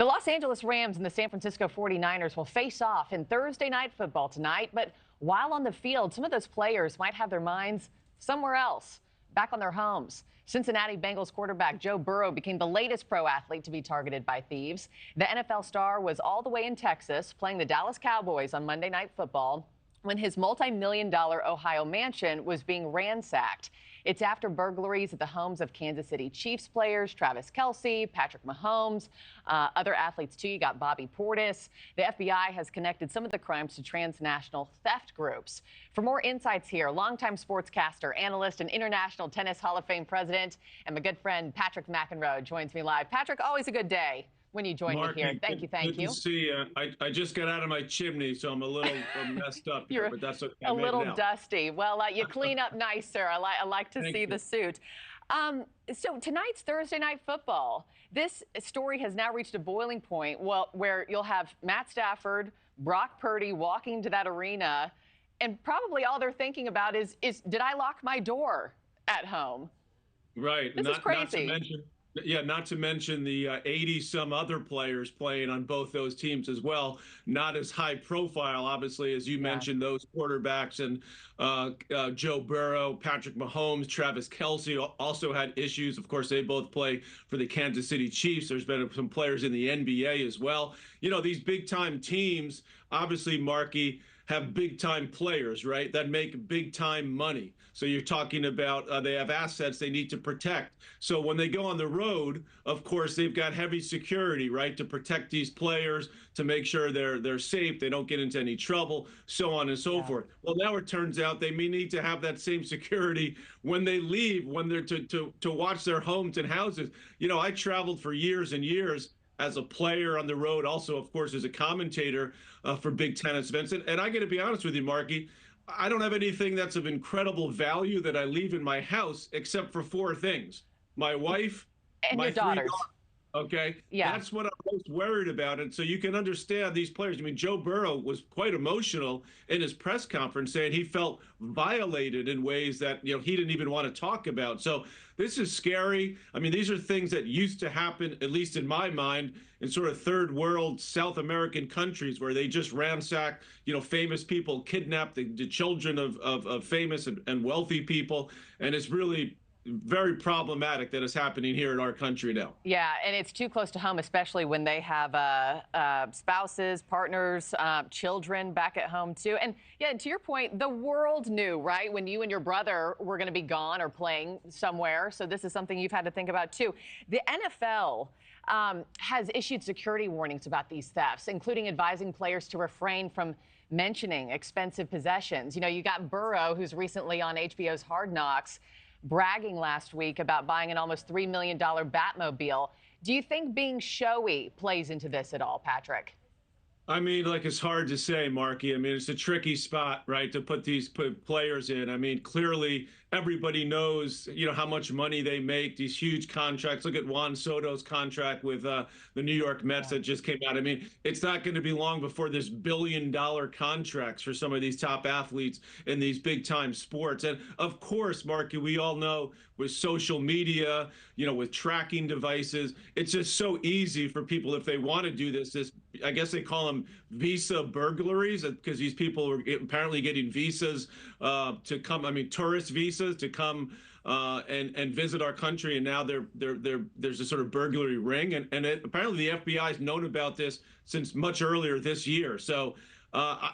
The Los Angeles Rams and the San Francisco 49ers will face off in Thursday night football tonight. But while on the field, some of those players might have their minds somewhere else, back on their homes. Cincinnati Bengals quarterback Joe Burrow became the latest pro athlete to be targeted by thieves. The NFL star was all the way in Texas playing the Dallas Cowboys on Monday Night Football when his multi-million-dollar Ohio mansion was being ransacked. It's after burglaries at the homes of Kansas City Chiefs players Travis Kelce, Patrick Mahomes, other athletes too. You got Bobby Portis. The FBI has connected some of the crimes to transnational theft groups. For more insights here, longtime sportscaster, analyst, and International Tennis Hall of Fame president, and my good friend Patrick McEnroe joins me live. Patrick, always a good day when you join Markie, me here. Thank you. Good to see you. I just got out of my chimney, so I'm a little messed up here, but that's okay. A little dusty. Well, you clean up nice, sir. I like to see the suit. So tonight's Thursday Night Football. This story has now reached a boiling point where you'll have Matt Stafford, Brock Purdy walking to that arena, and probably all they're thinking about is did I lock my door at home? Right. This is crazy. Not to mention the 80-some other players playing on both those teams as well. Not as high profile, obviously, as you mentioned, those quarterbacks and Joe Burrow, Patrick Mahomes, Travis Kelce also had issues. Of course, they both play for the Kansas City Chiefs. There's been some players in the NBA as well. You know, these big-time teams, obviously, Markie, have big-time players, right, that make big-time money. So you're talking about they have assets they need to protect. So when they go on the road, of course, they've got heavy security, right, to protect these players, to make sure they're safe, they don't get into any trouble, so on and so forth. Well, now it turns out they may need to have that same security when they leave, when they're to watch their homes and houses. You know, I traveled for years and years as a player on the road, also, of course, as a commentator for big tennis events. And I got to be honest with you, Markie, I don't have anything that's of incredible value that I leave in my house except for four things. My wife, and my your three daughters. Okay. Yeah. That's what I'm most worried about. And so you can understand these players. I mean, Joe Burrow was quite emotional in his press conference saying he felt violated in ways that, you know, he didn't even want to talk about. So this is scary. I mean, these are things that used to happen, at least in my mind, in sort of third world South American countries where they just ransack, you know, famous people, kidnap the children of famous and wealthy people. And it's really very problematic that is happening here in our country now. Yeah, and it's too close to home, especially when they have spouses, partners, children back at home, too. And, yeah, to your point, the world knew, right, when you and your brother were going to be gone or playing somewhere. So this is something you've had to think about, too. The NFL has issued security warnings about these thefts, including advising players to refrain from mentioning expensive possessions. You know, you got Burrow, who's recently on HBO's Hard Knocks, bragging last week about buying an almost $3 million Batmobile. Do you think being showy plays into this at all, Patrick? I mean, like, it's hard to say, Markie. I mean, it's a tricky spot, right, to put these players in. I mean, clearly everybody knows, you know, how much money they make, these huge contracts. Look at Juan Soto's contract with the New York Mets that just came out. I mean, it's not going to be long before there's billion-dollar contracts for some of these top athletes in these big-time sports. And, of course, Markie, we all know with social media, you know, with tracking devices, it's just so easy for people, if they want to do this, I guess they call them visa burglaries, because these people are apparently getting visas to come, I mean, tourist visas to come and visit our country, and now there's a sort of burglary ring, and apparently the FBI has known about this since much earlier this year. So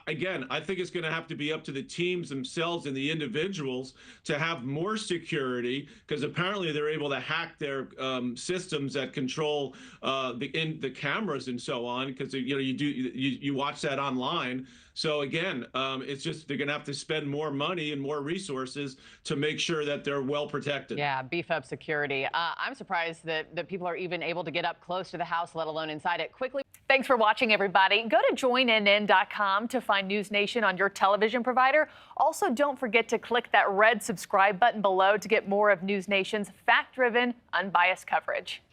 again, I think it's going to have to be up to the teams themselves and the individuals to have more security, because apparently they're able to hack their systems that control the cameras and so on, because you know you watch that online. So again, it's just they're going to have to spend more money and more resources to make sure that they're well protected. Yeah, beef up security. I'm surprised that people are even able to get up close to the house, let alone inside it. Quickly. Thanks for watching, everybody. Go to joinnn.com to find NewsNation on your television provider. Also, don't forget to click that red subscribe button below to get more of NewsNation's fact-driven, unbiased coverage.